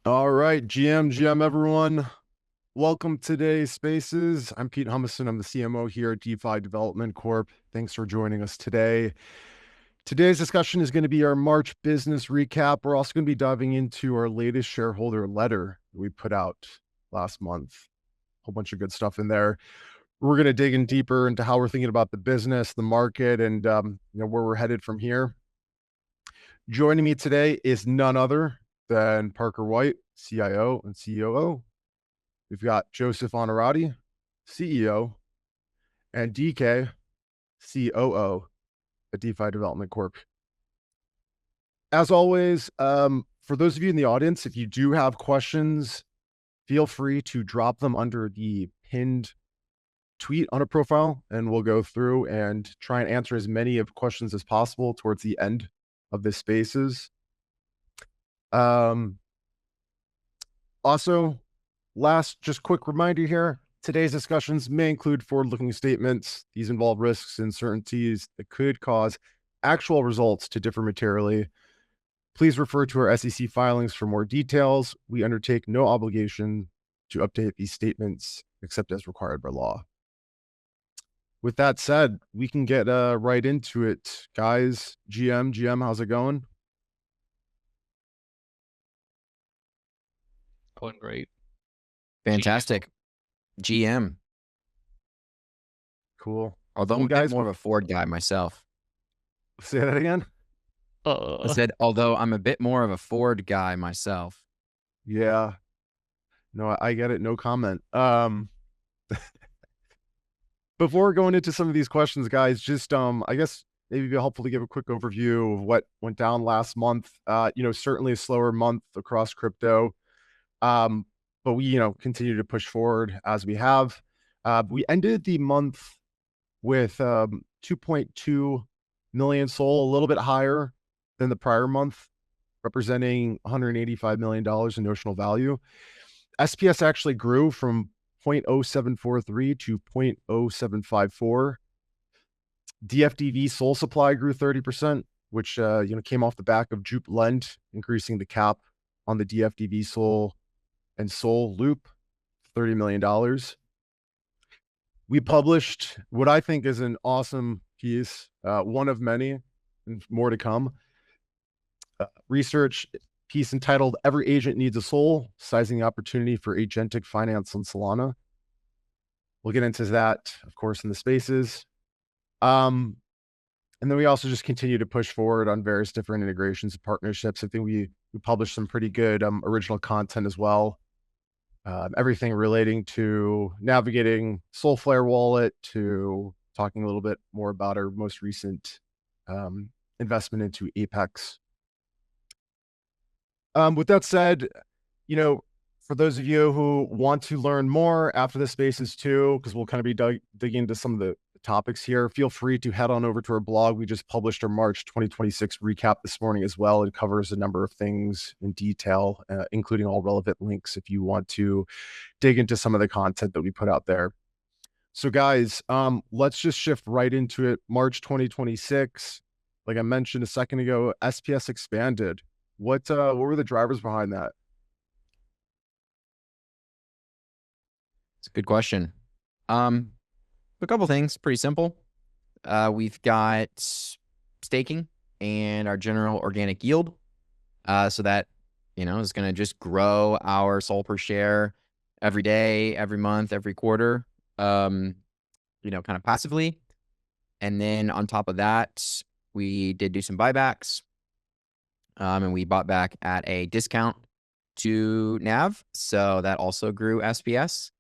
All right, GM, everyone. Welcome to today's Spaces. I'm Pete Humiston. I'm the CMO here at DeFi Development Corp. Thanks for joining us today. Today's discussion is going to be our March business recap. We're also going to be diving into our latest shareholder letter that we put out last month. A whole bunch of good stuff in there. We're going to dig in deeper into how we're thinking about the business, the market, and where we're headed from here. Joining me today is none other than Parker White, CIO and COO. We've got Joseph Onorati, CEO, and DK, COO at DeFi Development Corp. As always, for those of you in the audience, if you do have questions, feel free to drop them under the pinned tweet on a profile, and we'll go through and try and answer as many of questions as possible towards the end of this Spaces. Also, just quick reminder here, today's discussions may include forward-looking statements. These involve risks and uncertainties that could cause actual results to differ materially. Please refer to our SEC filings for more details. We undertake no obligation to update these statements except as required by law. With that said, we can get right into it. Guys, GM, how's it going? Going great. Fantastic. GM. Cool. Although I'm a bit more of a Ford guy myself. Say that again? I said, although I'm a bit more of a Ford guy myself. Yeah. No, I get it. No comment. Before going into some of these questions, guys, just I guess maybe it'd be helpful to give a quick overview of what went down last month. Certainly a slower month across crypto. But we, continue to push forward as we have. We ended the month with 2.2 million SOL, a little bit higher than the prior month, representing $185 million in notional value. SPS actually grew from 0.0743 to 0.0754. DFDV SOL supply grew 30%, which came off the back of Jupe Lend, increasing the cap on the DFDV SOL and SOL loop, $30 million. We published what I think is an awesome piece, one of many, and more to come. Research piece entitled "Every Agent Needs a SOL: Sizing the Opportunity for Agentic Finance on Solana." We'll get into that, of course, in the Spaces. And then we also just continue to push forward on various different integrations and partnerships. I think we published some pretty good original content as well. Everything relating to navigating Solflare wallet to talking a little bit more about our most recent investment into Apyx. With that said, for those of you who want to learn more after the Spaces too, because we'll kind of be digging into some of the topics here, feel free to head on over to our blog. We just published our March 2026 recap this morning as well. It covers a number of things in detail, including all relevant links if you want to dig into some of the content that we put out there. So guys, let's just shift right into it. March 2026, like I mentioned a second ago, SPS expanded. What were the drivers behind that? It's a good question. A couple things, pretty simple. We've got staking and our general organic yield. So that, is going to just grow our SOL per share every day, every month, every quarter, kind of passively. And then on top of that, we did do some buybacks. And we bought back at a discount to NAV. So that also grew SPS.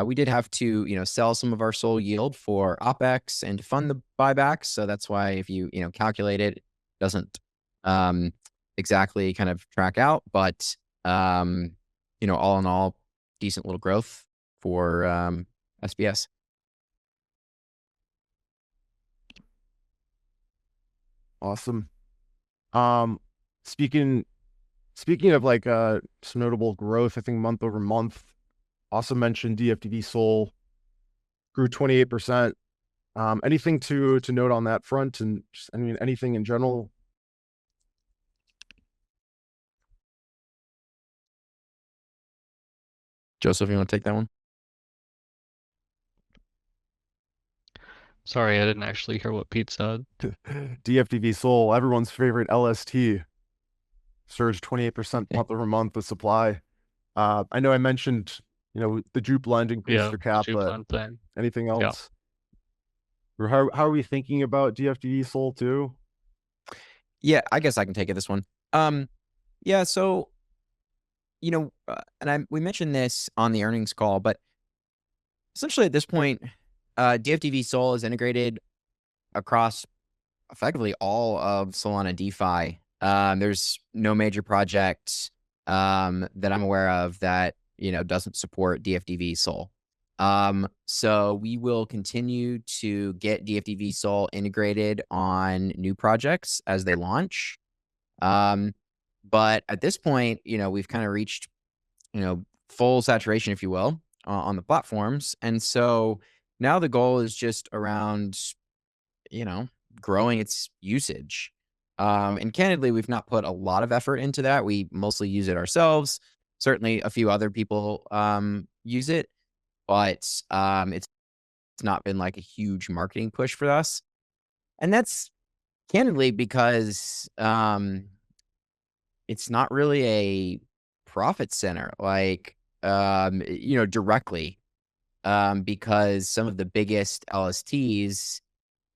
We did have to, sell some of our SOL yield for Apyx and to fund the buybacks. So that's why if you, calculate it, it doesn't exactly kind of track out. But, all in all, decent little growth for SPS. Awesome. Speaking of like some notable growth, I think month over month, also mentioned DFDV SOL grew 28%. Anything to note on that front, and just, anything in general? Joseph, you want to take that one? Sorry, I didn't actually hear what Pete said. DFDV Sol, everyone's favorite LST, surged 28% month over month with supply. I know I mentioned, the Jupe blend increased Yeah, their the cap, but Jupe thing. anything Yeah. else? Or how are we thinking about DFDV Sol too? Yeah, I guess I can take it this one. Yeah, so we mentioned this on the earnings call, but essentially at this point, DFDV Sol is integrated across effectively all of Solana DeFi. There's no major project that I'm aware of that doesn't support DFDV Sol. So we will continue to get DFDV Sol integrated on new projects as they launch. But at this point, we've kind of reached full saturation, if you will, on the platforms, and so now the goal is just around growing its usage. And candidly, we've not put a lot of effort into that. We mostly use it ourselves. Certainly, a few other people use it, but it's not been like a huge marketing push for us. And that's candidly because it's not really a profit center, like directly, because some of the biggest LSTs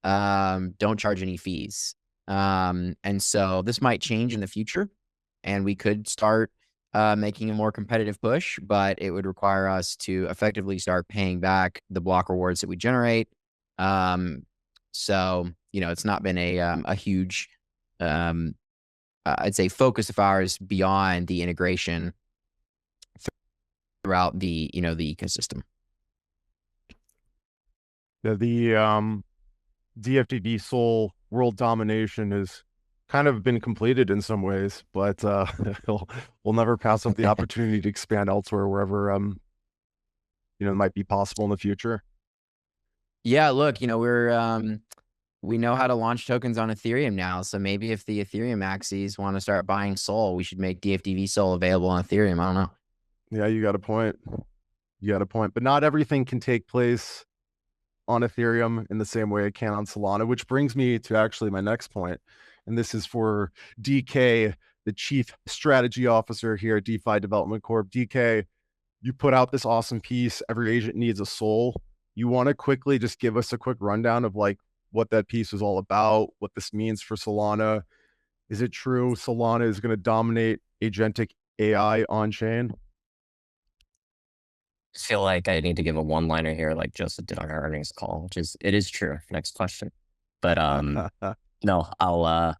don't charge any fees. And so this might change in the future, and we could start making a more competitive push, but it would require us to effectively start paying back the block rewards that we generate. So it's not been a huge, I'd say, focus of ours beyond the integration throughout the the ecosystem. The DFDV Sol world domination has kind of been completed in some ways, but we'll never pass up the opportunity to expand elsewhere wherever it might be possible in the future. Yeah, look, we know how to launch tokens on Ethereum now. So maybe if the Ethereum maxis want to start buying Sol, we should make DFDV Sol available on Ethereum. I don't know. Yeah, you got a point. You got a point. But not everything can take place on Ethereum in the same way it can on Solana, which brings me to actually my next point. And this is for DK, the Chief Strategy Officer here at DeFi Development Corp. DK, you put out this awesome piece, Every Agent Needs a Soul. You want to quickly just give us a quick rundown of like what that piece is all about, what this means for Solana. Is it true Solana is going to dominate agentic AI on chain? I feel like I need to give a one-liner here, like Joseph did on our earnings call, which is it is true. Next question. But no, I'll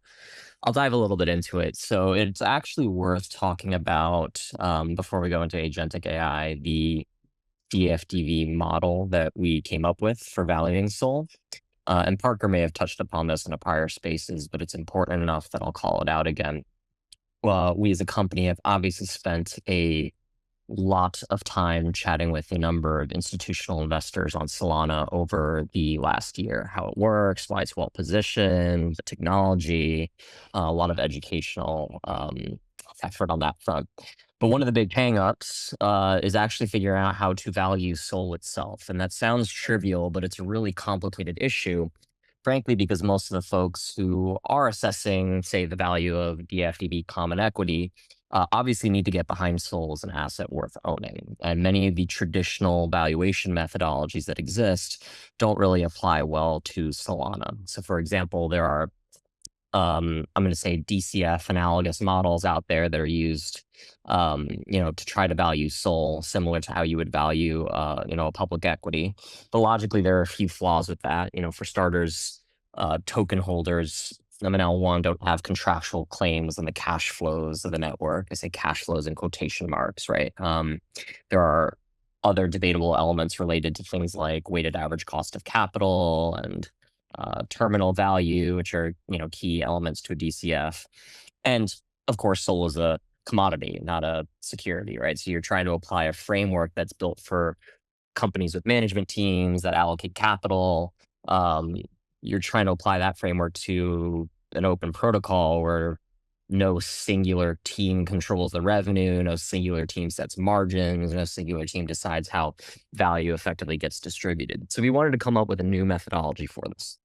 dive a little bit into it. So it's actually worth talking about before we go into agentic AI, the DFDV model that we came up with for validating Sol. And Parker may have touched upon this in a prior spaces, but it's important enough that I'll call it out again. Well, we as a company have obviously spent a lot of time chatting with a number of institutional investors on Solana over the last year, how it works, why it's well positioned, the technology, a lot of educational effort on that front. But one of the big hangups is actually figuring out how to value Sol itself. And that sounds trivial, but it's a really complicated issue, frankly, because most of the folks who are assessing, say, the value of DFDV common equity obviously need to get behind Sol as an asset worth owning. And many of the traditional valuation methodologies that exist don't really apply well to Solana. So for example, there are, I'm going to say DCF analogous models out there that are used, to try to value Sol similar to how you would value, a public equity. But logically, there are a few flaws with that. For starters, token holders of an L1 don't have contractual claims on the cash flows of the network. I say cash flows in quotation marks, right? There are other debatable elements related to things like weighted average cost of capital and terminal value, which are key elements to a DCF. And of course, Sol is a commodity, not a security, right? So you're trying to apply a framework that's built for companies with management teams that allocate capital. You're trying to apply that framework to an open protocol where no singular team controls the revenue, no singular team sets margins, no singular team decides how value effectively gets distributed. So we wanted to come up with a new methodology for this.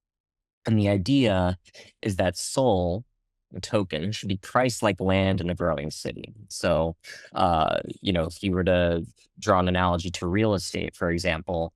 And the idea is that Sol, the token, should be priced like land in a growing city. So, if you were to draw an analogy to real estate, for example,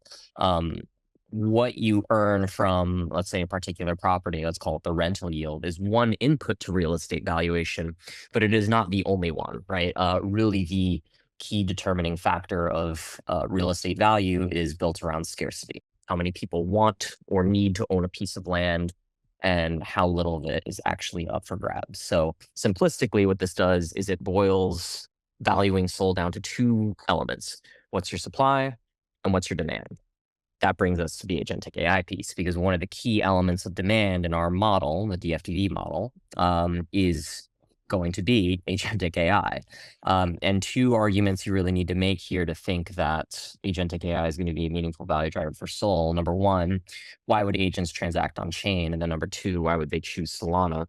what you earn from, let's say, a particular property, let's call it the rental yield, is one input to real estate valuation, but it is not the only one, right? Really, the key determining factor of real estate value is built around scarcity. How many people want or need to own a piece of land, and how little of it is actually up for grabs. So simplistically, what this does is it boils valuing Sol down to two elements. What's your supply and what's your demand? That brings us to the agentic AI piece, because one of the key elements of demand in our model, the DFDV model, is going to be agentic AI. And two arguments you really need to make here to think that agentic AI is going to be a meaningful value driver for Sol. Number one, why would agents transact on chain? And then number two, why would they choose Solana?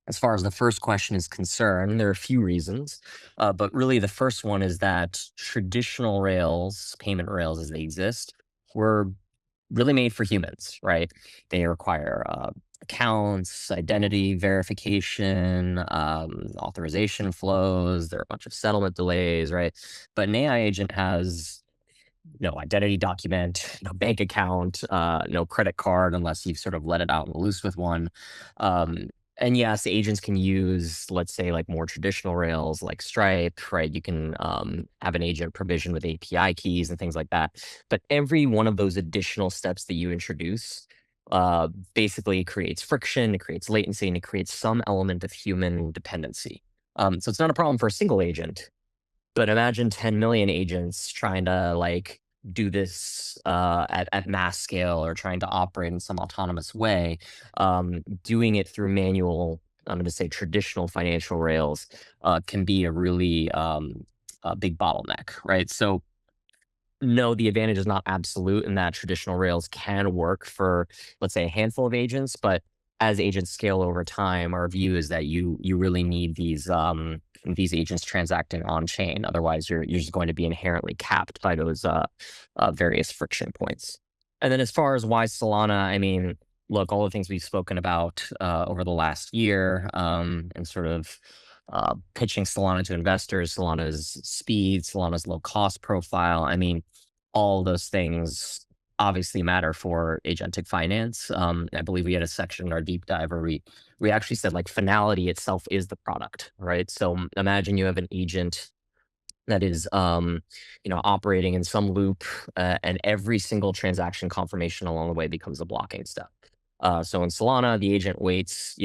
As far as the first question is concerned, there are a few reasons, but really the first one is that traditional rails, payment rails as they exist, were really made for humans, right? They require accounts, identity verification, authorization flows. There are a bunch of settlement delays, right? But an AI agent has no identity document, no bank account, no credit card, unless you've sort of let it out and loose with one. And yes, agents can use, let's say, like more traditional rails like Stripe, right? You can have an agent provision with API keys and things like that. But every one of those additional steps that you introduce basically creates friction, it creates latency, and it creates some element of human dependency. So it's not a problem for a single agent, but imagine 10 million agents trying to like do this at mass scale, or trying to operate in some autonomous way. Doing it through manual, I'm going to say traditional financial rails, can be a really a big bottleneck, right? So no, the advantage is not absolute in that traditional rails can work for, let's say, a handful of agents, but as agents scale over time, our view is that you really need these agents transacting on chain. Otherwise, you're just going to be inherently capped by those various friction points. And then as far as why Solana, I mean, look, all the things we've spoken about over the last year, and sort of pitching Solana to investors, Solana's speed, Solana's low cost profile. I mean, all those things obviously matter for agentic finance. I believe we had a section in our deep dive where we actually said like finality itself is the product, right? So imagine you have an agent that is operating in some loop, and every single transaction confirmation along the way becomes a blocking step. So in Solana, the agent waits,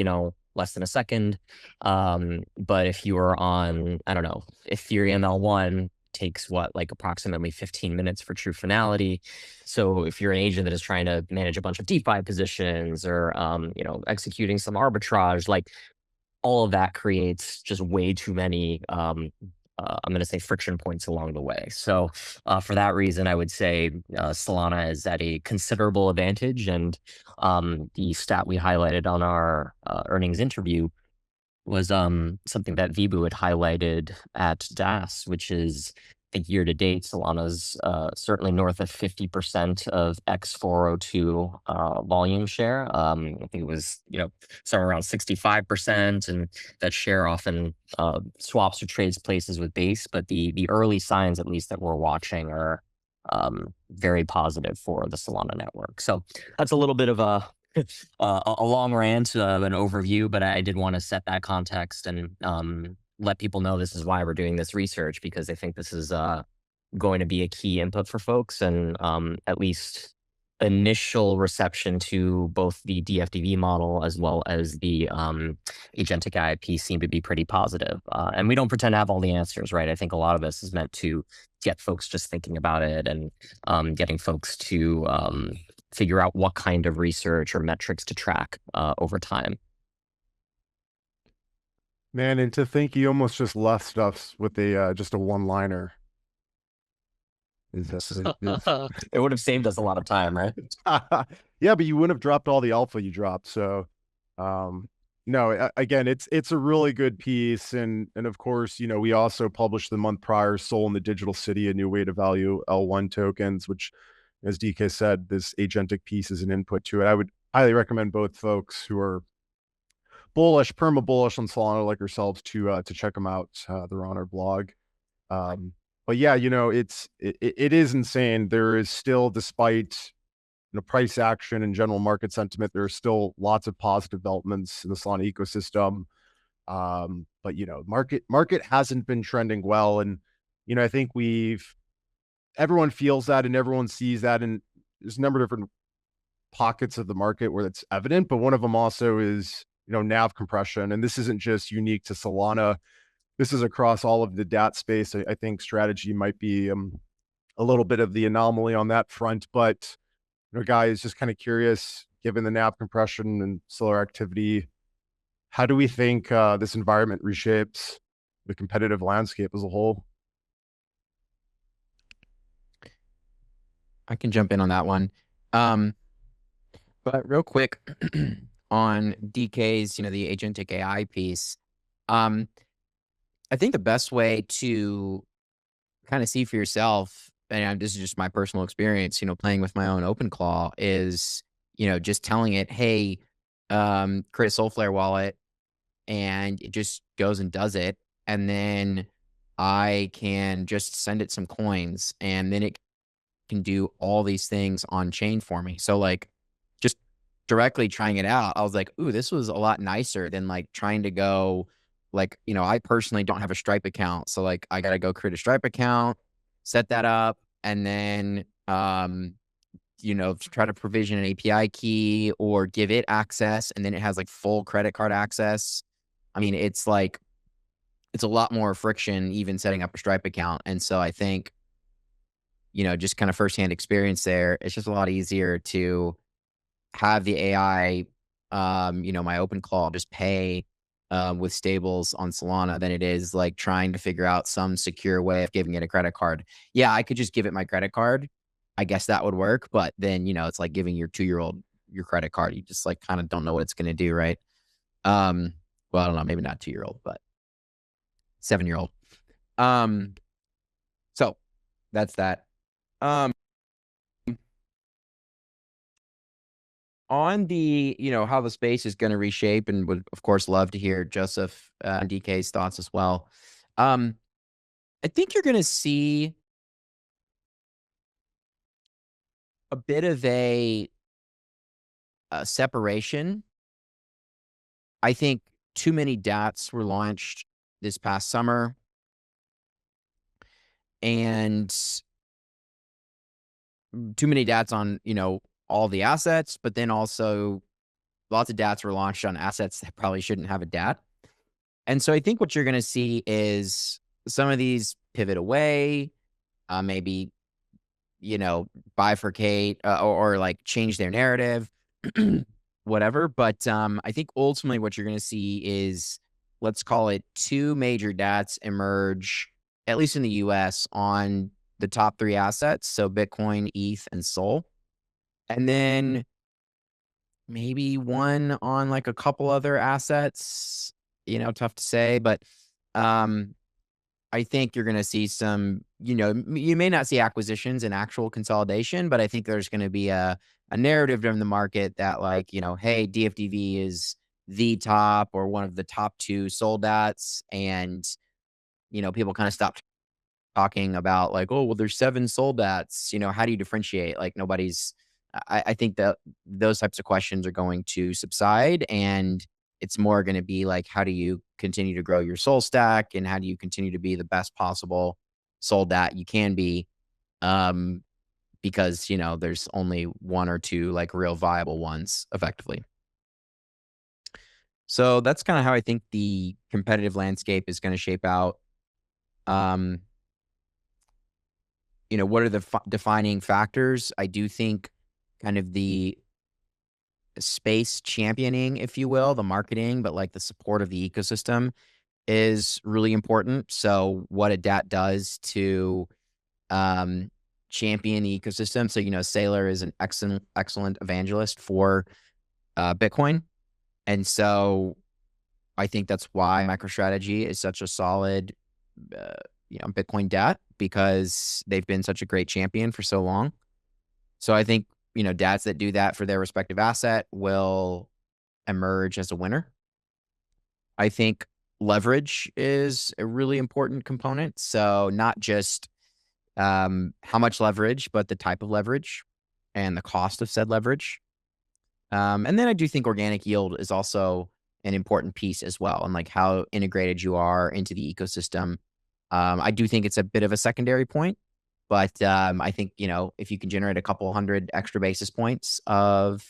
less than a second. But if you are on, I don't know, Ethereum L1 takes approximately 15 minutes for true finality. So if you're an agent that is trying to manage a bunch of DeFi positions, or executing some arbitrage, like all of that creates just way too many I'm going to say friction points along the way. So for that reason, I would say Solana is at a considerable advantage. And the stat we highlighted on our earnings interview was something that Vibu had highlighted at DAS, which is, I think, year to date, Solana's certainly north of 50% of X402 volume share. I think it was, somewhere around 65%, and that share often swaps or trades places with base. But the early signs, at least that we're watching, are very positive for the Solana network. So that's a little bit of a long rant, an overview, but I did want to set that context and let people know this is why we're doing this research, because I think this is going to be a key input for folks, and at least initial reception to both the DFDV model as well as the agentic AI piece seem to be pretty positive. And we don't pretend to have all the answers, right? I think a lot of this is meant to get folks just thinking about it, and getting folks to figure out what kind of research or metrics to track over time. Man, and to think he almost just left us with just a one-liner. It would have saved us a lot of time, right? Yeah, but you wouldn't have dropped all the alpha you dropped. So No, again, it's a really good piece, and of course, we also published the month prior Sol in the Digital City, a new way to value L1 tokens, which, as DK said, this agentic piece is an input to it. I would highly recommend both folks who are bullish, perma bullish on Solana like yourselves to check them out. They're on our blog. But yeah, it is insane. There is still, despite price action and general market sentiment, there are still lots of positive developments in the Solana ecosystem. But market hasn't been trending well, and I think everyone feels that and everyone sees that, and there's a number of different pockets of the market where it's evident. But one of them also is NAV compression, and this isn't just unique to Solana. This is across all of the DAT space. I think strategy might be a little bit of the anomaly on that front, but guys, just kind of curious, given the NAV compression and solar activity, how do we think this environment reshapes the competitive landscape as a whole? I can jump in on that one. But real quick on DK's, the agentic AI piece, I think the best way to kind of see for yourself, and this is just my personal experience, playing with my own OpenClaw, is, just telling it, hey, create a Soulflare wallet, and it just goes and does it. And then I can just send it some coins, and then it can do all these things on chain for me. So like just directly trying it out, I was like, ooh, this was a lot nicer than like trying to go like, I personally don't have a Stripe account. So like I got to go create a Stripe account, set that up, and then, try to provision an API key or give it access. And then it has like full credit card access. I mean, it's like, it's a lot more friction even setting up a Stripe account. And so I think, just kind of firsthand experience there, it's just a lot easier to have the AI, my OpenClaw just pay with stables on Solana than it is like trying to figure out some secure way of giving it a credit card. Yeah, I could just give it my credit card. I guess that would work. But then, it's like giving your 2-year-old your credit card. You just like kind of don't know what it's going to do, right? Well, I don't know, maybe not 2-year-old, but 7-year-old. So that's that. On the, how the space is going to reshape, and would of course love to hear Joseph and DK's thoughts as well. I think you're going to see a bit of a separation. I think too many DATs were launched this past summer, and too many DATs on, all the assets, but then also lots of DATs were launched on assets that probably shouldn't have a DAT. And so I think what you're going to see is some of these pivot away, maybe, bifurcate or like change their narrative, whatever. But I think ultimately what you're going to see is, let's call it 2 major DATs emerge, at least in the US, on the top 3 assets. So Bitcoin, ETH, and Sol. And then maybe one on like a couple other assets, tough to say, but I think you're going to see some, you may not see acquisitions and actual consolidation, but I think there's going to be a narrative in the market that like, hey, DFDV is the top or one of the top 2 sold DATs. And, people kind of stopped talking about like, oh, well, there's 7 sold DATs, how do you differentiate? Like I think that those types of questions are going to subside, and it's more going to be like, how do you continue to grow your Sol stack, and how do you continue to be the best possible Sol DAT you can be? Because, there's only 1 or 2 like real viable ones effectively. So that's kind of how I think the competitive landscape is going to shape out. What are the defining factors? I do think kind of the space championing, if you will, the marketing, but like the support of the ecosystem is really important. So what a DAT does to champion the ecosystem. So, Saylor is an excellent evangelist for Bitcoin. And so I think that's why MicroStrategy is such a solid, Bitcoin DAT, because they've been such a great champion for so long. So I think, DATs that do that for their respective asset will emerge as a winner. I think leverage is a really important component. So not just how much leverage, but the type of leverage and the cost of said leverage. And then I do think organic yield is also an important piece as well, and like how integrated you are into the ecosystem. I do think it's a bit of a secondary point, but I think, if you can generate a couple hundred extra basis points of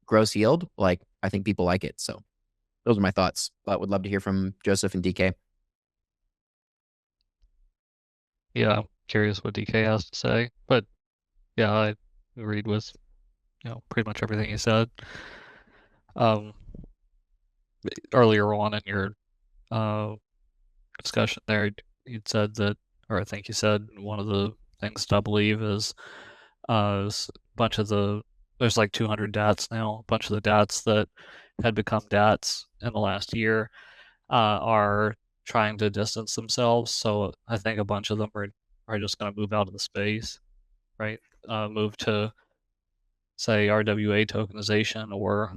gross yield, like I think people like it. So those are my thoughts, but would love to hear from Joseph and DK. Yeah, I'm curious what DK has to say. But yeah, I agreed with, pretty much everything he said. Earlier on in your discussion there, you'd said that, or I think you said one of the things to believe is a bunch of there's like 200 DATs now. A bunch of the DATs that had become DATs in the last year are trying to distance themselves. So I think a bunch of them are just going to move out of the space, right? Move to, say, RWA tokenization, or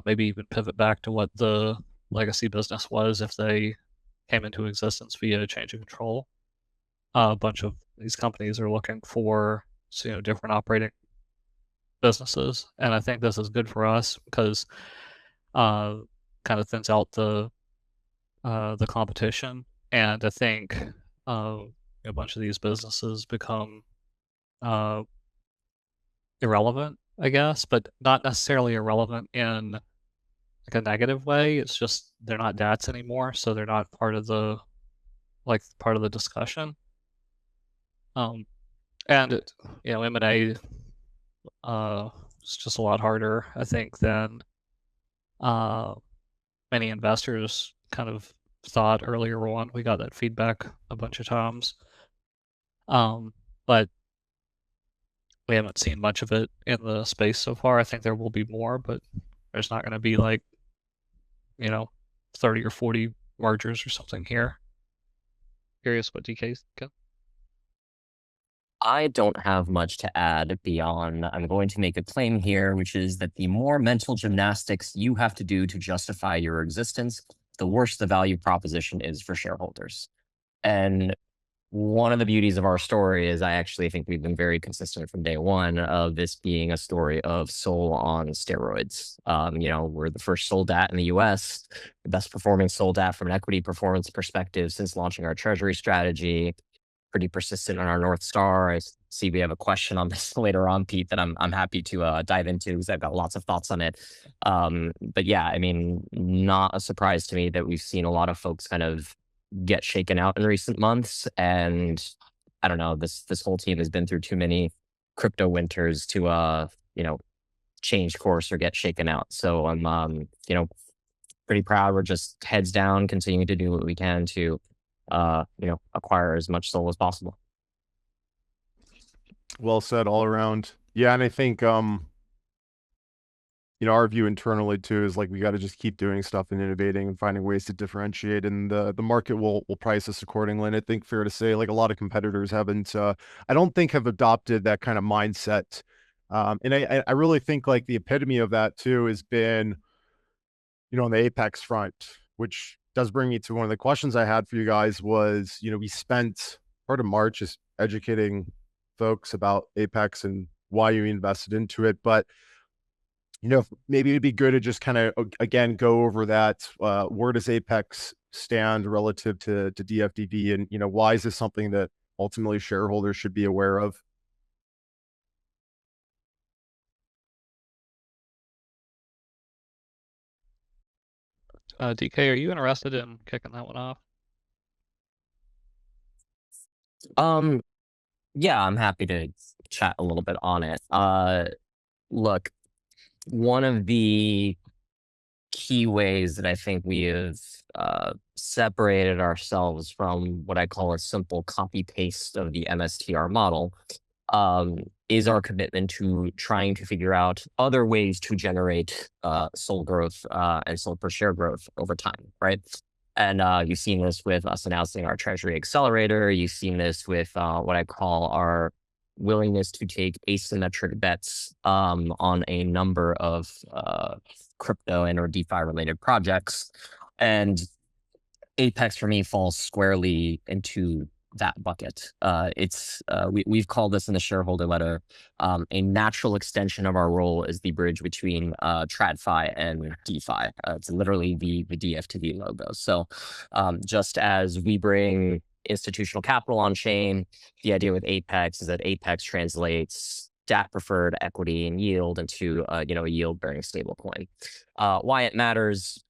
maybe even pivot back to what the legacy business was if they came into existence via change of control. A bunch of these companies are looking for different operating businesses, and I think this is good for us because kind of thins out the competition, and I think a bunch of these businesses become irrelevant, I guess, but not necessarily irrelevant in like a negative way. It's just they're not DATs anymore, so they're not part of the discussion. And M&A is just a lot harder, I think, than many investors kind of thought earlier on. We got that feedback a bunch of times, but we haven't seen much of it in the space so far. I think there will be more, but there's not going to be like 30 or 40 mergers or something here. Curious what DK's got. I don't have much to add beyond I'm going to make a claim here, which is that the more mental gymnastics you have to do to justify your existence, the worse the value proposition is for shareholders. And one of the beauties of our story is I actually think we've been very consistent from day one of this being a story of SOL on steroids. We're the first SOL DAT in the US, the best performing SOL DAT from an equity performance perspective since launching our treasury strategy. Pretty persistent on our North Star. I see we have a question on this later on, Pete, that I'm happy to dive into because I've got lots of thoughts on it. But yeah, I mean, not a surprise to me that we've seen a lot of folks kind of get shaken out in recent months. And I don't know, this whole team has been through too many crypto winters to change course or get shaken out. So I'm pretty proud. We're just heads down, continuing to do what we can to acquire as much SOL as possible. Well said all around. Yeah, and I think our view internally too is like we got to just keep doing stuff and innovating and finding ways to differentiate, and the market will price us accordingly. And I think fair to say, like a lot of competitors haven't, I don't think have adopted that kind of mindset. And I really think like the epitome of that too has been, on the Apyx front, which does bring me to one of the questions I had for you guys was, we spent part of March just educating folks about Apyx and why you invested into it. But, maybe it'd be good to just kind of, again, go over that. Where does Apyx stand relative to DFDV? And, why is this something that ultimately shareholders should be aware of? DK, are you interested in kicking that one off? Yeah, I'm happy to chat a little bit on it. Look, one of the key ways that I think we have separated ourselves from what I call a simple copy paste of the MSTR model is our commitment to trying to figure out other ways to generate SOL growth and SOL per share growth over time, right? And you've seen this with us announcing our Treasury Accelerator. You've seen this with what I call our willingness to take asymmetric bets on a number of crypto and or DeFi related projects. And Apyx for me falls squarely into that bucket. We've called this in the shareholder letter a natural extension of our role as the bridge between TradFi and DeFi. It's literally the DFDV logo. So just as we bring institutional capital on chain, the idea with Apyx is that Apyx translates DAT preferred equity and yield into a yield bearing stablecoin. Why it matters,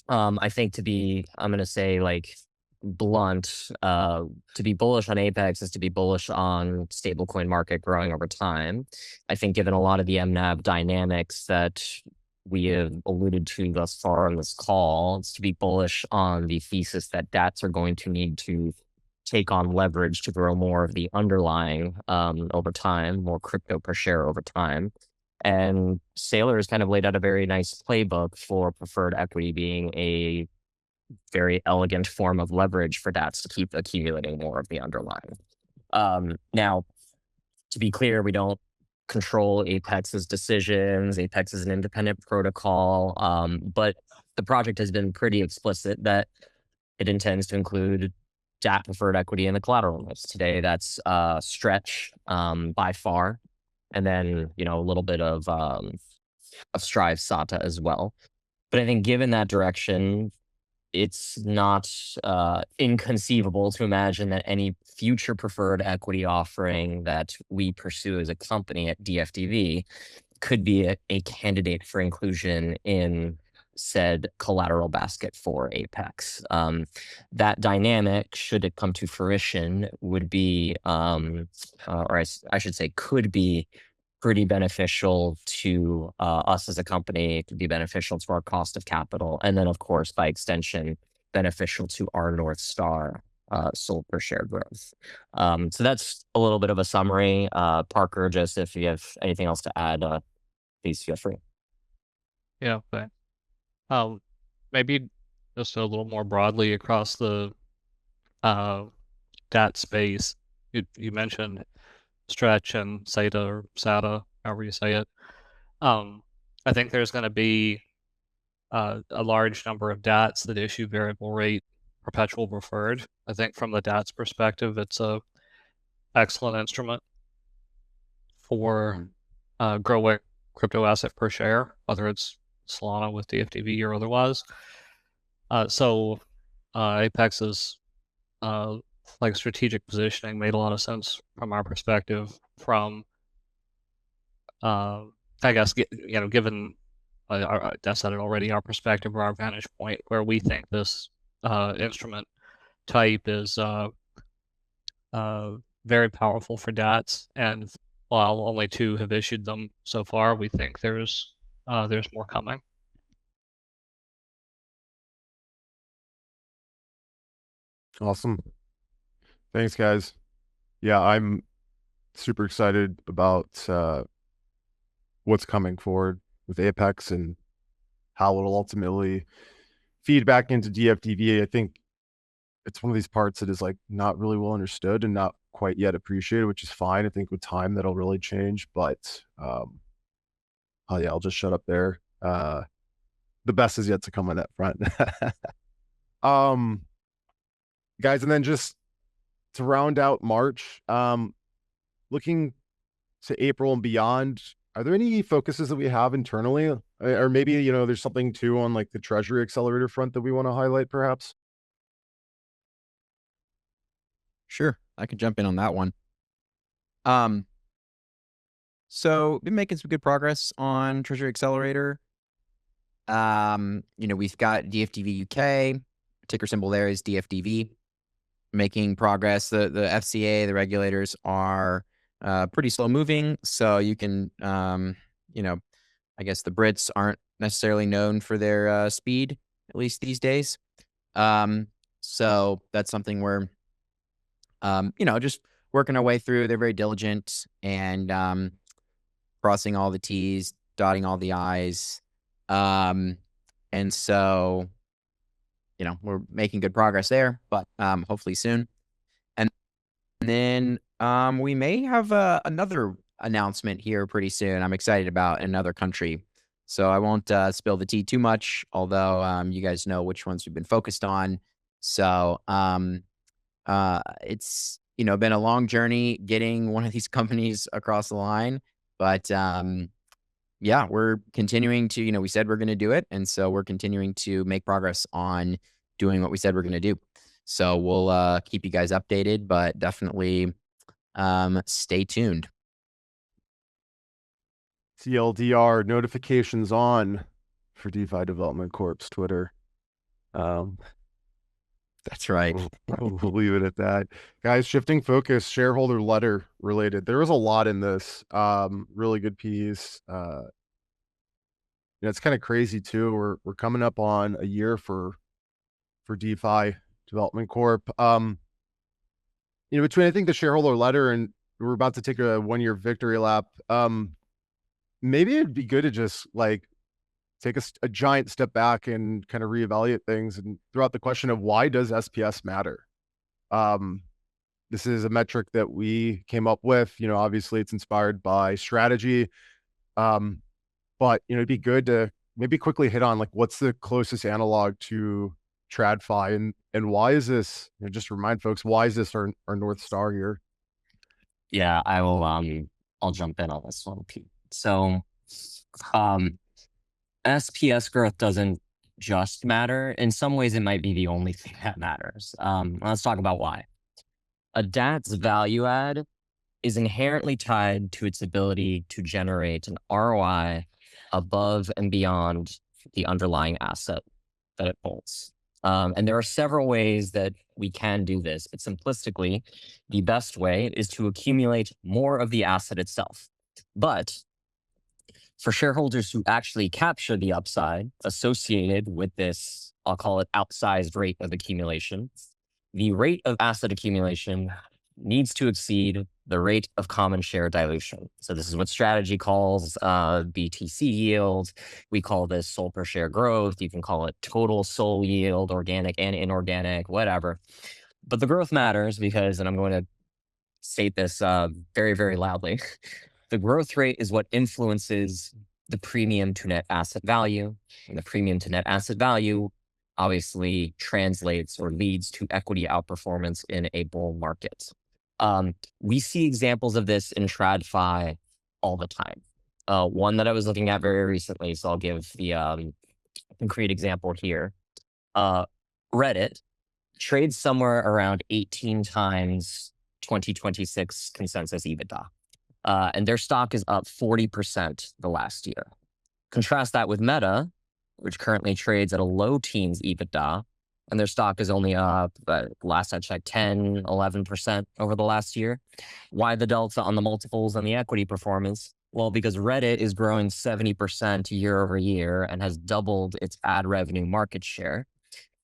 I think I'm going to say like blunt, to be bullish on Apyx is to be bullish on stablecoin market growing over time. I think given a lot of the MNAV dynamics that we have alluded to thus far on this call, it's to be bullish on the thesis that DATs are going to need to take on leverage to grow more of the underlying over time, more crypto per share over time. And Saylor has kind of laid out a very nice playbook for preferred equity being a very elegant form of leverage for DATs to keep accumulating more of the underlying. Now, to be clear, we don't control Apyx's decisions. Apyx is an independent protocol, but the project has been pretty explicit that it intends to include DAT preferred equity in the collateral list. Today, that's Stretch by far, and then a little bit of Strive SATA as well. But I think given that direction, it's not inconceivable to imagine that any future preferred equity offering that we pursue as a company at DFDV could be a candidate for inclusion in said collateral basket for Apyx. That dynamic, should it come to fruition, would be, or I should say, could be pretty beneficial to us as a company. It could be beneficial to our cost of capital. And then, of course, by extension, beneficial to our North Star SOL per share growth. So that's a little bit of a summary. Parker, Joseph, if you have anything else to add, please feel free. Yeah, okay. Maybe just a little more broadly across the DAT space. You mentioned Stretch and SATA or SATA, however you say it. I think there's going to be a large number of DATs that issue variable rate perpetual preferred. I think from the DAT's perspective, it's a excellent instrument for growing crypto asset per share, whether it's Solana with DFDV or otherwise. So Apyx's like strategic positioning made a lot of sense from our perspective. From I guess given I said it already, our perspective or our vantage point, where we think this instrument type is very powerful for DATs, and while only 2 have issued them so far, we think there's more coming. Awesome. Thanks, guys. Yeah, I'm super excited about what's coming forward with Apyx and how it'll ultimately feed back into DFDV. I think it's one of these parts that is like not really well understood and not quite yet appreciated, which is fine. I think with time that'll really change, but oh yeah, I'll just shut up there. The best is yet to come on that front. Guys, and then just to round out March, looking to April and beyond, are there any focuses that we have internally, or maybe there's something too on like the Treasury Accelerator front that we want to highlight, perhaps? Sure, I could jump in on that one. So been making some good progress on Treasury Accelerator. We've got DFDV UK, ticker symbol there is DFDV, making progress. The FCA, the regulators are pretty slow moving. So you can, I guess the Brits aren't necessarily known for their speed, at least these days. So that's something where, just working our way through. They're very diligent and crossing all the T's, dotting all the I's. And so, we're making good progress there, but hopefully soon. And then we may have another announcement here pretty soon. I'm excited about another country. So I won't spill the tea too much, although you guys know which ones we've been focused on. So it's been a long journey getting one of these companies across the line, but yeah, we're continuing to, we said we're going to do it, and so we're continuing to make progress on doing what we said we're going to do. So we'll keep you guys updated, but definitely stay tuned. TLDR notifications on for DeFi Development Corp's Twitter. That's right. We'll leave it at that. Guys, shifting focus, shareholder letter related. There was a lot in this. Really good piece. It's kind of crazy too. We're coming up on a year for DeFi Development Corp. Between I think the shareholder letter and we're about to take a 1-year victory lap. Maybe it'd be good to just take a giant step back and kind of reevaluate things and throw out the question of why does SPS matter? This is a metric that we came up with. Obviously it's inspired by strategy. But it'd be good to maybe quickly hit on what's the closest analog to TradFi and why is this, just remind folks, why is this our North Star here? Yeah, I will, I'll jump in on this one, Pete. So, SPS growth doesn't just matter. In some ways, it might be the only thing that matters. Let's talk about why. A DAT's value add is inherently tied to its ability to generate an ROI above and beyond the underlying asset that it holds. And there are several ways that we can do this, but simplistically, the best way is to accumulate more of the asset itself. But for shareholders who actually capture the upside associated with this, I'll call it outsized rate of accumulation, the rate of asset accumulation needs to exceed the rate of common share dilution. So this is what strategy calls BTC yield. We call this SOL per share growth. You can call it total SOL yield, organic and inorganic, whatever. But the growth matters because, and I'm going to state this very, very loudly, the growth rate is what influences the premium to net asset value. And the premium to net asset value obviously translates or leads to equity outperformance in a bull market. We see examples of this in TradFi all the time. One that I was looking at very recently, so I'll give the concrete example here. Reddit trades somewhere around 18 times 2026 consensus EBITDA. And their stock is up 40% the last year. Contrast that with Meta, which currently trades at a low teens EBITDA, and their stock is only up, last I checked, 10, 11% over the last year. Why the delta on the multiples and the equity performance? Well, because Reddit is growing 70% year over year and has doubled its ad revenue market share.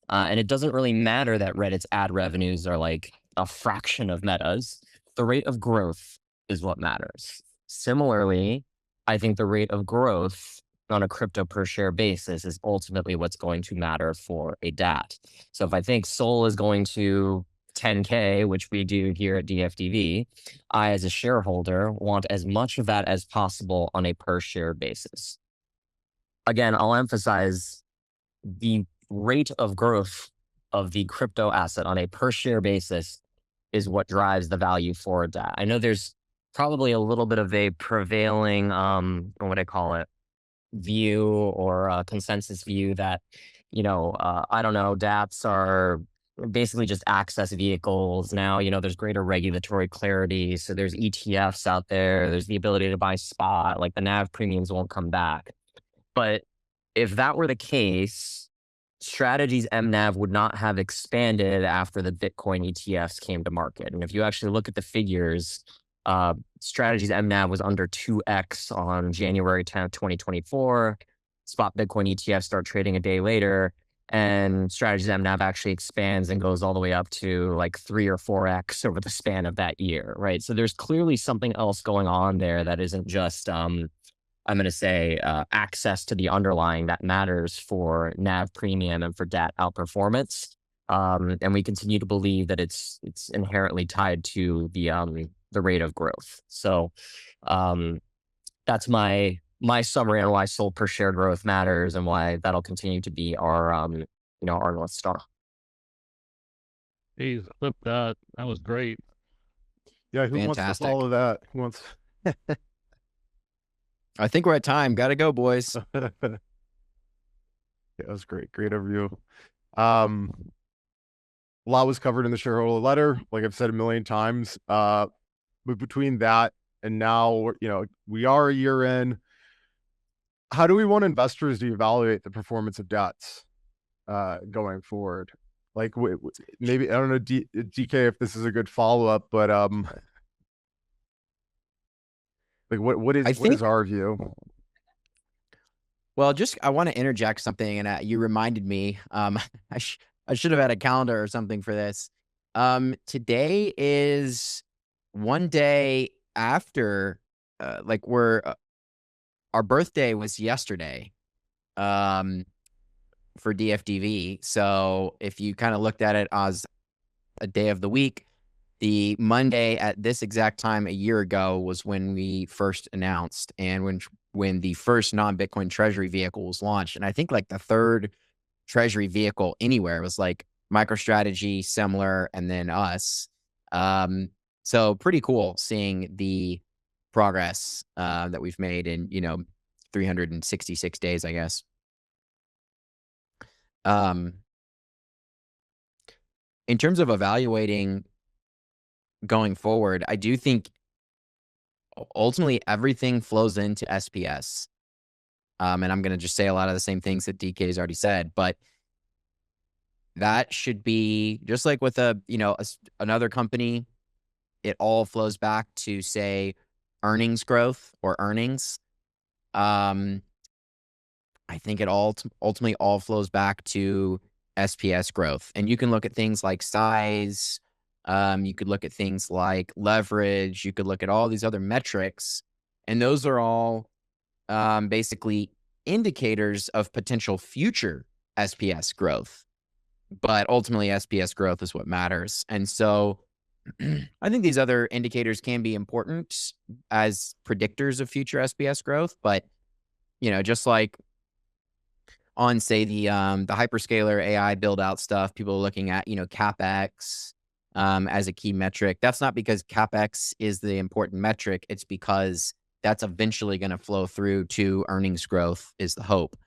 And it doesn't really matter that Reddit's ad revenues are like a fraction of Meta's. The rate of growth is what matters. Similarly, I think the rate of growth on a crypto per share basis is ultimately what's going to matter for a DAT. So if I think SOL is going to 10K, which we do here at DFDV, I as a shareholder want as much of that as possible on a per share basis. Again, I'll emphasize the rate of growth of the crypto asset on a per share basis is what drives the value for a DAT. I know there's probably a little bit of a prevailing, what I call it, view or consensus view that, I don't know, DApps are basically just access vehicles now. There's greater regulatory clarity. So there's ETFs out there. There's the ability to buy spot, like the NAV premiums won't come back. But if that were the case, Strategy's MNAV would not have expanded after the Bitcoin ETFs came to market. And if you actually look at the figures, Strategy's MNAV was under 2x on January 10th, 2024. Spot Bitcoin ETFs start trading a day later. and strategies MNAV actually expands and goes all the way up to like 3 or 4x over the span of that year, right? So there's clearly something else going on there that isn't just I'm going to say access to the underlying that matters for NAV premium and for DAT outperformance. And we continue to believe that it's inherently tied to the rate of growth. So that's my summary on why SOL per share growth matters and why that'll continue to be our our North Star. Geez, flip that. That was great. Yeah, who wants to Fantastic. follow that? Who wants? I think we're at time. Gotta go, boys. Yeah, that was great. Great overview. A lot was covered in the shareholder letter, like I've said a million times. But between that and now, we are a year in. How do we want investors to evaluate the performance of DATs going forward? Like maybe, I don't know, DK, if this is a good follow-up, but like what is our view? Well, I want to interject something, and you reminded me. I should have had a calendar or something for this. Today is one day after, our birthday was yesterday, for DFDV. So if you kind of looked at it as a day of the week, the Monday at this exact time a year ago was when we first announced, and when the first non-Bitcoin treasury vehicle was launched. And I think like the third treasury vehicle anywhere was like MicroStrategy, Semler, and then us. So pretty cool seeing the progress that we've made in 366 days, I guess. In terms of evaluating going forward, I do think ultimately everything flows into SPS. And I'm going to just say a lot of the same things that DK has already said, but that should be just like with another company. It all flows back to, say, earnings growth or earnings. I think it ultimately all flows back to SPS growth. And you can look at things like size. You could look at things like leverage. You could look at all these other metrics. And those are all basically indicators of potential future SPS growth. But ultimately, SPS growth is what matters. And so I think these other indicators can be important as predictors of future SPS growth. But, just like on, say, the hyperscaler AI build out stuff, people are looking at, CapEx as a key metric. That's not because CapEx is the important metric. It's because that's eventually going to flow through to earnings growth is the hope.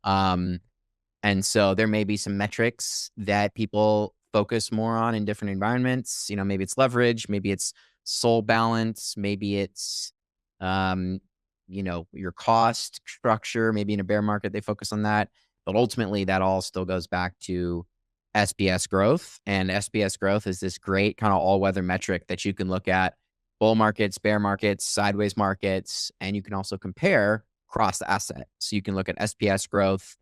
And so there may be some metrics that people focus more on in different environments. Maybe it's leverage, maybe it's SOL balance, maybe it's, your cost structure. Maybe in a bear market, they focus on that. But ultimately, that all still goes back to SPS growth. And SPS growth is this great kind of all-weather metric that you can look at bull markets, bear markets, sideways markets, and you can also compare cross asset. So you can look at SPS growth,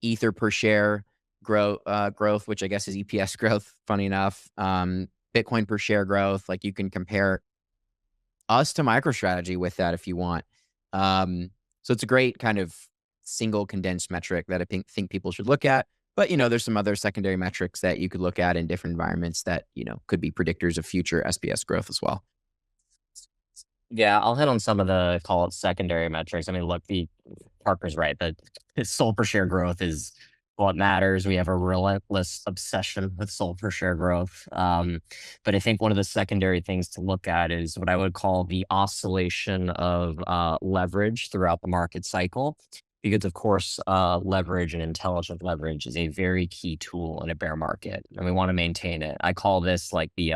Ether per share growth, which I guess is EPS growth, funny enough, Bitcoin per share growth. Like you can compare us to MicroStrategy with that if you want. So it's a great kind of single condensed metric that I think people should look at. But, there's some other secondary metrics that you could look at in different environments that, could be predictors of future SPS growth as well. Yeah, I'll hit on some of the, call it, secondary metrics. I mean, look, Parker's right. The SOL per share growth is what matters. We have a relentless obsession with SOL per share growth. But I think one of the secondary things to look at is what I would call the oscillation of leverage throughout the market cycle. Because, of course, leverage and intelligent leverage is a very key tool in a bear market, and we want to maintain it. I call this like the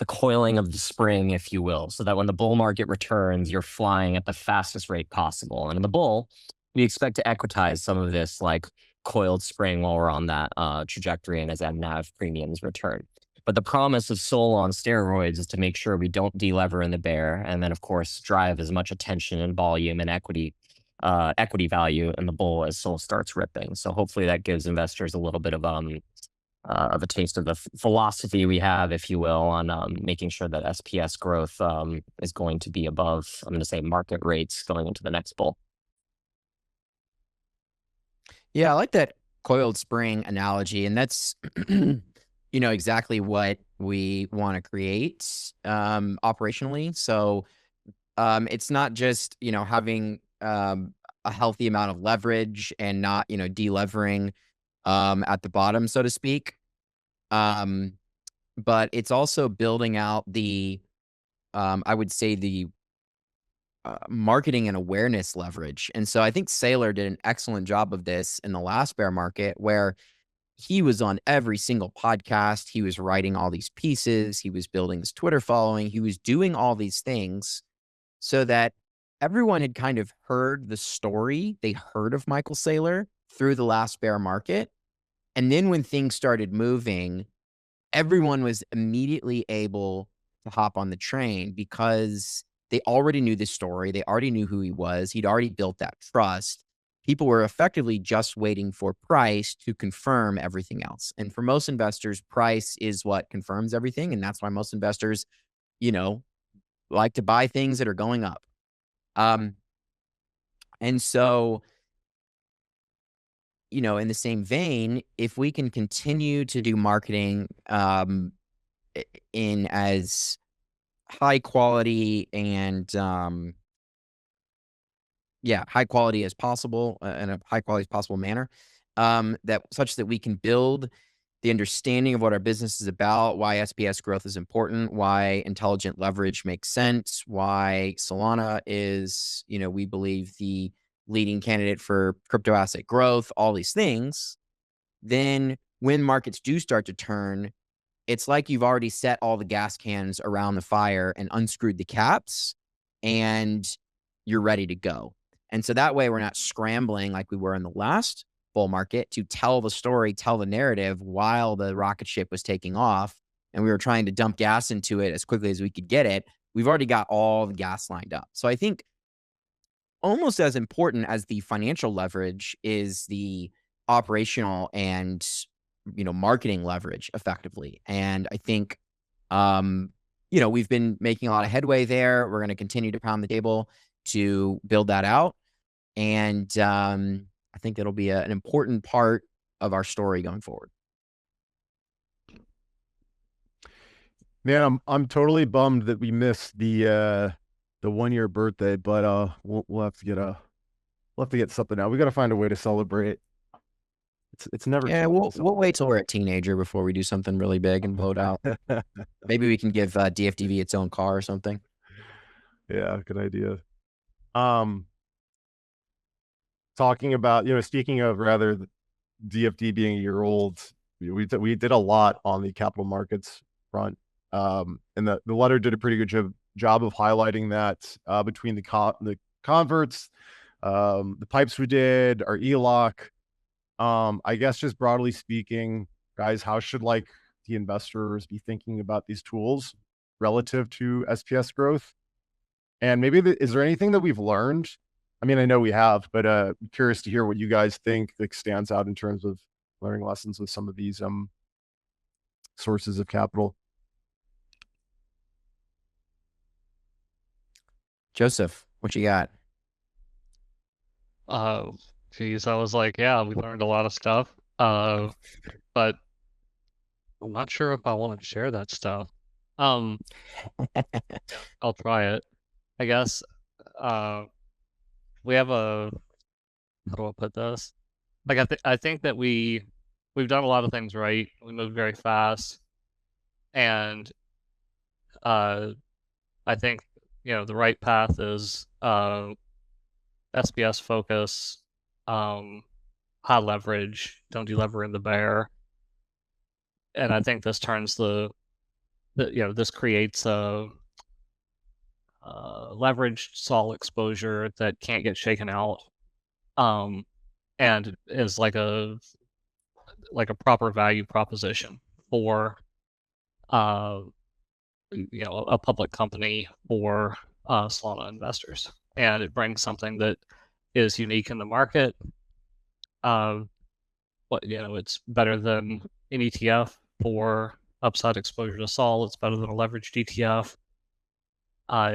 coiling of the spring, if you will, so that when the bull market returns, you're flying at the fastest rate possible. And in the bull, we expect to equitize some of this like coiled spring while we're on that trajectory and as NAV premiums return. But the promise of SOL on steroids is to make sure we don't delever in the bear, and then, of course, drive as much attention and volume and equity equity value in the bull as Sol starts ripping. So hopefully that gives investors a little bit of a taste of the philosophy we have, if you will, on making sure that SPS growth is going to be above, I'm going to say, market rates going into the next bull. Yeah, I like that coiled spring analogy, and that's exactly what we want to create operationally. So it's not just having a healthy amount of leverage and not delevering at the bottom, so to speak. But it's also building out the I would say the marketing and awareness leverage. And so I think Saylor did an excellent job of this in the last bear market, where he was on every single podcast. He was writing all these pieces. He was building his Twitter following. He was doing all these things so that everyone had kind of heard the story. They heard of Michael Saylor through the last bear market. And then when things started moving, everyone was immediately able to hop on the train because they already knew the story. They already knew who he was. He'd already built that trust. People were effectively just waiting for price to confirm everything else. And for most investors, price is what confirms everything. And that's why most investors, like to buy things that are going up. And so, in the same vein, if we can continue to do marketing in as high quality and high quality as possible, in a high quality as possible manner, that such that we can build the understanding of what our business is about, why SPS growth is important, why intelligent leverage makes sense, why Solana is, we believe, the leading candidate for crypto asset growth, all these things. Then when markets do start to turn, it's like you've already set all the gas cans around the fire and unscrewed the caps, and you're ready to go. And so that way we're not scrambling like we were in the last bull market to tell the story, tell the narrative while the rocket ship was taking off, and we were trying to dump gas into it as quickly as we could get it. We've already got all the gas lined up. So I think almost as important as the financial leverage is the operational and marketing leverage effectively. And I think we've been making a lot of headway there. We're going to continue to pound the table to build that out. And I think it'll be an important part of our story going forward. Man, I'm totally bummed that we missed the 1-year birthday, but we'll have to get something out. We got to find a way to celebrate. It's never. Yeah, we'll wait till we're a teenager before we do something really big and blow it out. Maybe we can give DFDV its own car or something. Yeah, good idea. Talking about, speaking of rather DFD being a year old, we did a lot on the capital markets front. And the letter did a pretty good job of highlighting that between the converts, the pipes we did, our ELOC. I guess just broadly speaking, guys, how should the investors be thinking about these tools relative to SPS growth? And maybe is there anything that we've learned? I mean, I know we have, but I'm curious to hear what you guys think stands out in terms of learning lessons with some of these sources of capital. Joseph, what you got? Geez, I was like, yeah, we learned a lot of stuff. But I'm not sure if I want to share that stuff. I'll try it. I guess we have how do I put this? I think that we've done a lot of things right. We moved very fast, and I think the right path is SPS focus, high leverage, don't delever in the bear, and I think this turns this creates a leveraged sol exposure that can't get shaken out, and is like a proper value proposition for a public company for Solana investors, and it brings something that is unique in the market. It's better than an ETF for upside exposure to Sol. It's better than a leveraged ETF.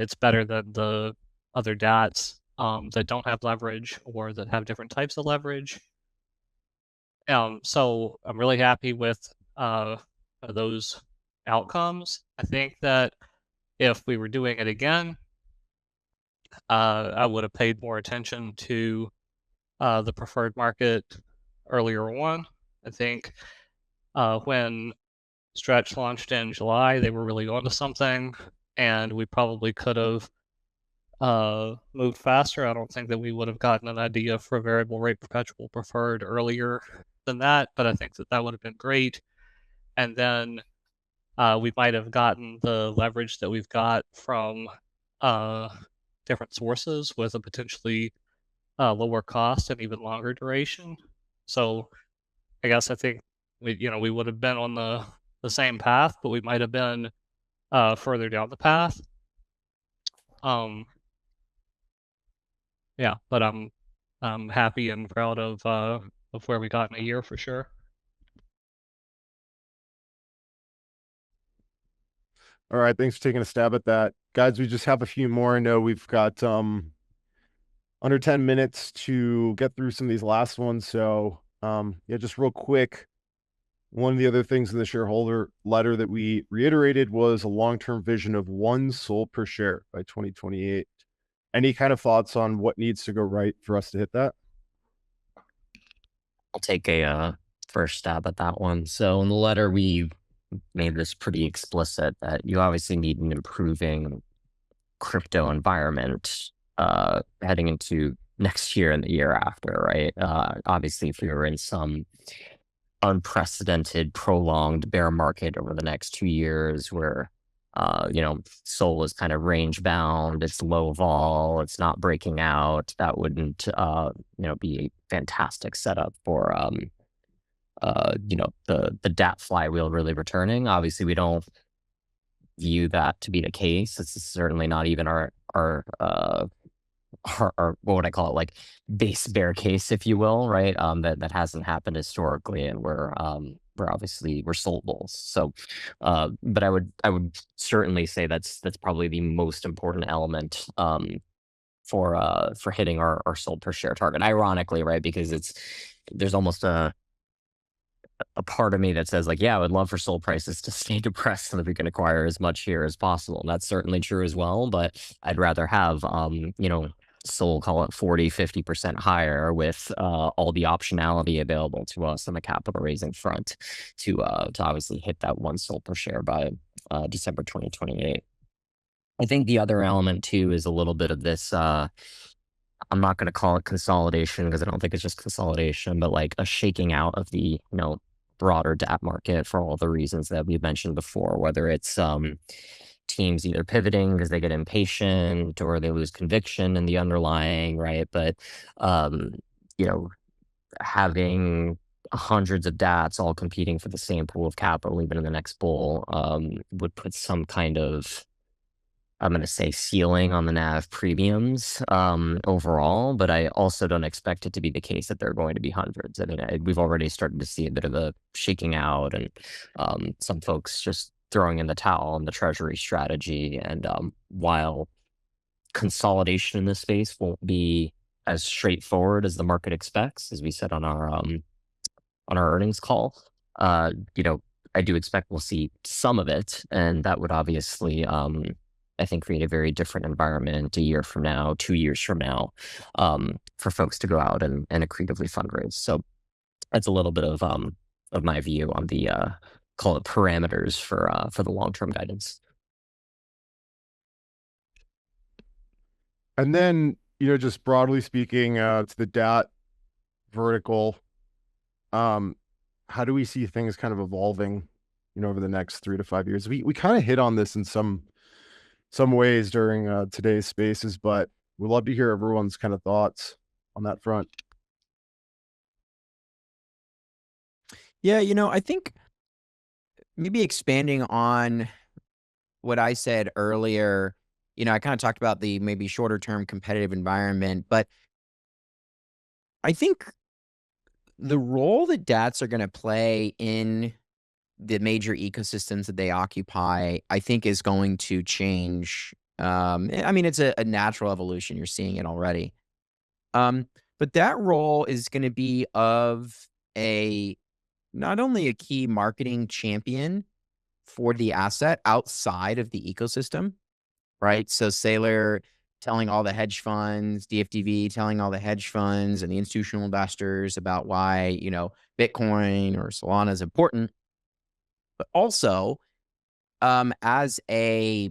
It's better than the other DATs that don't have leverage or that have different types of leverage. So I'm really happy with those outcomes. I think that if we were doing it again, I would have paid more attention to the preferred market earlier on. I think when Stretch launched in July, they were really onto something, and we probably could have moved faster. I don't think that we would have gotten an idea for a variable rate perpetual preferred earlier than that, but I think that that would have been great. And then we might have gotten the leverage that we've got from different sources with a potentially lower cost and even longer duration. So I guess I think we would have been on the same path, but we might have been further down the path. Yeah, but I'm happy and proud of where we got in a year for sure. All right, thanks for taking a stab at that. Guys, we just have a few more. I know we've got under 10 minutes to get through some of these last ones. So yeah, just real quick. One of the other things in the shareholder letter that we reiterated was a long-term vision of 1 SOL per share by 2028. Any kind of thoughts on what needs to go right for us to hit that? I'll take a first stab at that one. So in the letter, we made this pretty explicit that you obviously need an improving crypto environment heading into next year and the year after, right? Obviously, if we were in some unprecedented, prolonged bear market over the next 2 years where Sol is kind of range bound, it's low vol, it's not breaking out, that wouldn't be a fantastic setup for the DAT flywheel really returning. Obviously, we don't view that to be the case. It's certainly not even our what would I call it, like base bear case, if you will, right? That hasn't happened historically, and we're obviously Sol bulls. So, but I would certainly say that's probably the most important element for hitting our Sol per share target. Ironically, right? Because there's almost a part of me that says like, yeah, I would love for Sol prices to stay depressed so that we can acquire as much here as possible. And that's certainly true as well. But I'd rather have, Sol, call it 40-50% higher with all the optionality available to us on the capital raising front to obviously hit that 1 SOL per share by December 2028. I think the other element too is a little bit of this, I'm not going to call it consolidation because I don't think it's just consolidation, but like a shaking out of the, broader DApp market for all the reasons that we mentioned before, whether it's teams either pivoting because they get impatient or they lose conviction in the underlying, right? But, having hundreds of DATs all competing for the same pool of capital, even in the next bull, would put some kind of, I'm going to say, ceiling on the NAV premiums overall, but I also don't expect it to be the case that they're going to be hundreds. I mean, we've already started to see a bit of a shaking out and some folks just throwing in the towel on the treasury strategy. And while consolidation in this space won't be as straightforward as the market expects, as we said on our earnings call, I do expect we'll see some of it, and that would obviously I think create a very different environment a year from now, 2 years from now, for folks to go out and accretively fundraise. So that's a little bit of my view on the call it parameters for the long-term guidance. And then, just broadly speaking, to the DAT vertical, how do we see things kind of evolving, over the next 3 to 5 years? We kind of hit on this in some ways during today's spaces, but we'd love to hear everyone's kind of thoughts on that front. Yeah, I think maybe expanding on what I said earlier, I kind of talked about the maybe shorter term competitive environment, but I think the role that DATs are going to play in the major ecosystems that they occupy, I think is going to change. I mean, it's a natural evolution. You're seeing it already. But that role is going to be of not only a key marketing champion for the asset outside of the ecosystem, right? So Saylor telling all the hedge funds, DFDV telling all the hedge funds and the institutional investors about why, Bitcoin or Solana is important, but also as a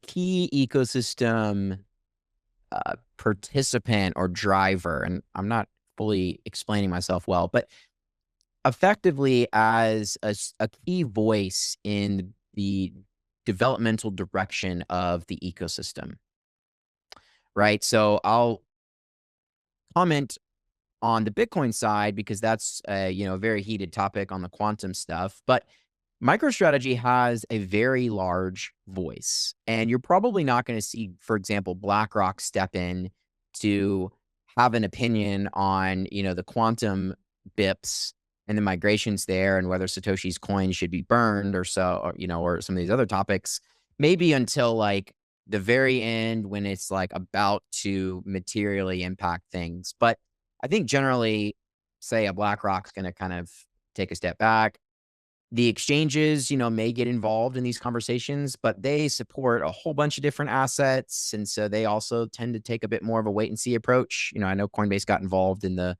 key ecosystem participant or driver. And I'm not fully explaining myself well, but effectively as a key voice in the developmental direction of the ecosystem, right? So I'll comment on the Bitcoin side because that's a very heated topic on the quantum stuff. But MicroStrategy has a very large voice, and you're probably not going to see, for example, BlackRock step in to have an opinion on the quantum bips and the migrations there, and whether Satoshi's coin should be burned or or some of these other topics, maybe until like the very end when it's like about to materially impact things. But I think generally, say a BlackRock's going to kind of take a step back. The exchanges, may get involved in these conversations, but they support a whole bunch of different assets. And so they also tend to take a bit more of a wait and see approach. I know Coinbase got involved in the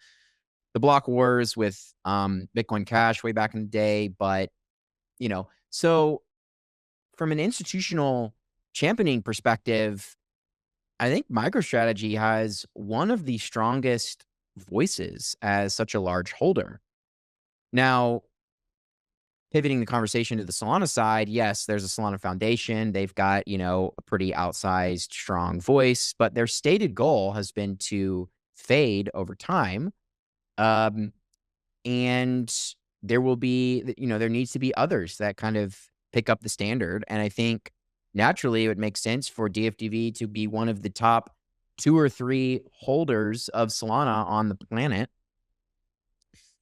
block wars with Bitcoin Cash way back in the day. But, so from an institutional championing perspective, I think MicroStrategy has one of the strongest voices as such a large holder. Now, pivoting the conversation to the Solana side, yes, there's a Solana Foundation. They've got, a pretty outsized, strong voice, but their stated goal has been to fade over time. And there will be, there needs to be others that kind of pick up the standard. And I think naturally it would make sense for DFDV to be one of the top 2 or 3 holders of Solana on the planet.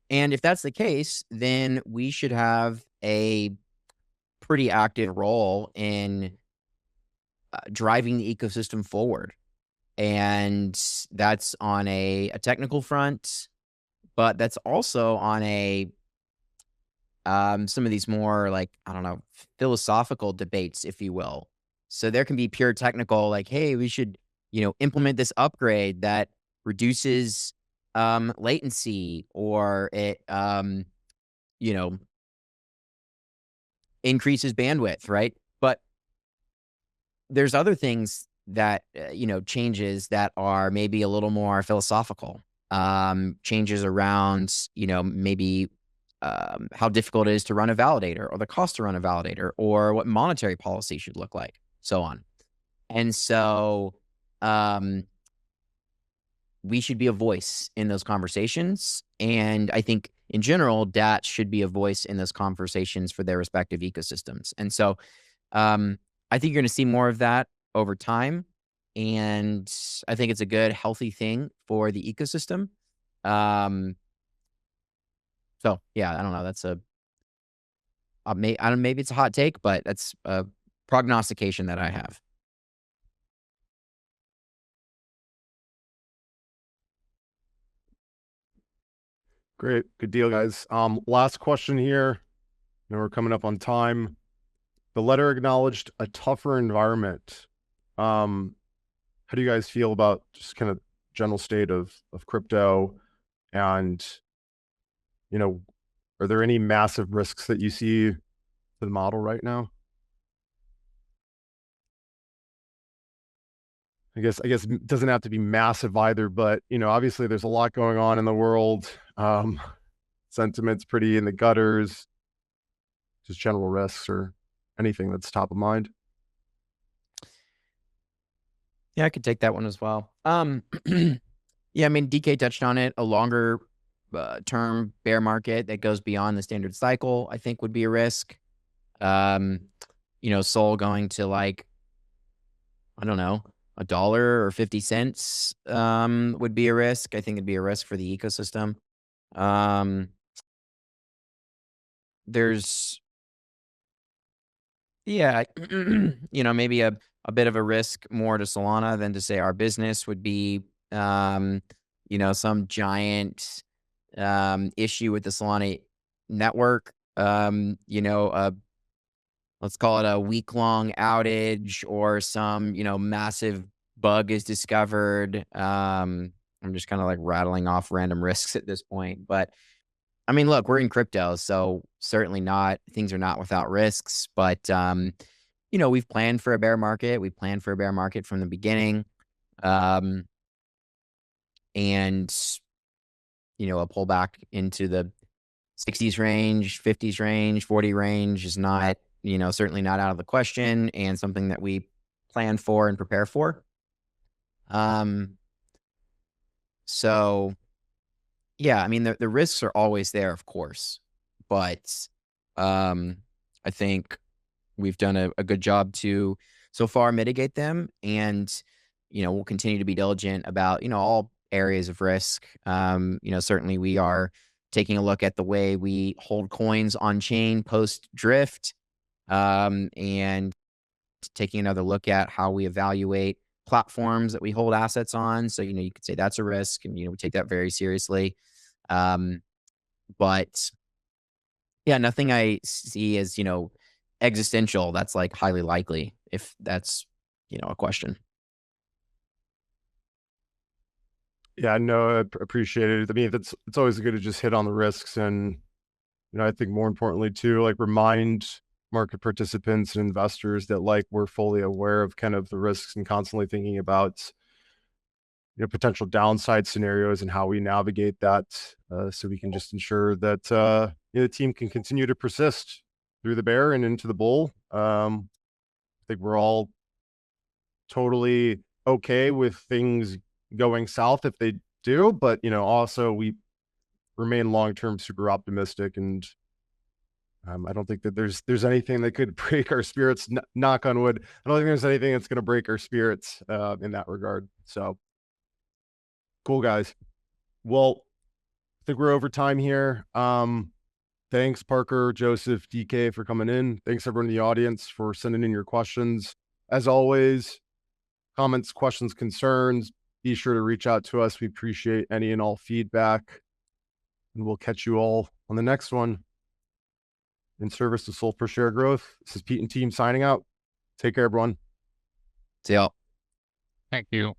And if that's the case, then we should have a pretty active role in driving the ecosystem forward. And that's on a technical front, but that's also on some of these more like, I don't know, philosophical debates, if you will. So there can be pure technical, like, hey, we should, implement this upgrade that reduces latency, or it, increases bandwidth, right? But there's other things that, changes that are maybe a little more philosophical, changes around, maybe how difficult it is to run a validator, or the cost to run a validator, or what monetary policy should look like, so on. And so we should be a voice in those conversations. And I think in general, DAT should be a voice in those conversations for their respective ecosystems. And so I think you're going to see more of that over time. And I think it's a good, healthy thing for the ecosystem. So yeah, I don't know. That's maybe it's a hot take, but that's a prognostication that I have. Great. Good deal, guys. Last question here. Now we're coming up on time. The letter acknowledged a tougher environment. How do you guys feel about just kind of general state of crypto? And, are there any massive risks that you see to the model right now? I guess it doesn't have to be massive either, but obviously there's a lot going on in the world. Sentiment's pretty in the gutters. Just general risks or anything that's top of mind. Yeah, I could take that one as well. Yeah, I mean, DK touched on it. A longer term bear market that goes beyond the standard cycle, I think, would be a risk. Sol going to like, I don't know, $1 or 50 cents would be a risk. I think it'd be a risk for the ecosystem. There's, yeah, maybe a bit of a risk more to Solana than to say our business would be, some giant issue with the Solana network. Let's call it a week-long outage or some, massive bug is discovered. I'm just kind of like rattling off random risks at this point. But I mean, look, we're in crypto, so certainly things are not without risks. But, we've planned for a bear market. We planned for a bear market from the beginning. And, a pullback into the 60s range, 50s range, 40 range is not, certainly not out of the question, and something that we plan for and prepare for. So yeah, I mean, the risks are always there, of course, but I think we've done a good job to so far mitigate them, and we'll continue to be diligent about all areas of risk. Certainly we are taking a look at the way we hold coins on chain post drift, and taking another look at how we evaluate platforms that we hold assets on. So, you could say that's a risk, and, we take that very seriously. But yeah, nothing I see as, existential that's like highly likely, if that's, a question. Yeah, no, I appreciate it. I mean, it's always good to just hit on the risks, and I think more importantly too, like remind market participants and investors that like we're fully aware of kind of the risks and constantly thinking about potential downside scenarios and how we navigate that, so we can just ensure that the team can continue to persist through the bear and into the bull. I think we're all totally okay with things going south if they do, but also we remain long-term super optimistic, and I don't think that there's anything that could break our spirits. Knock on wood. I don't think there's anything that's going to break our spirits in that regard. So cool, guys. Well, I think we're over time here. Thanks, Parker, Joseph, DK, for coming in. Thanks, everyone in the audience, for sending in your questions. As always, comments, questions, concerns, be sure to reach out to us. We appreciate any and all feedback, and we'll catch you all on the next one. In service to SOL per share growth, this is Pete and team signing out. Take care, everyone. See y'all. Thank you.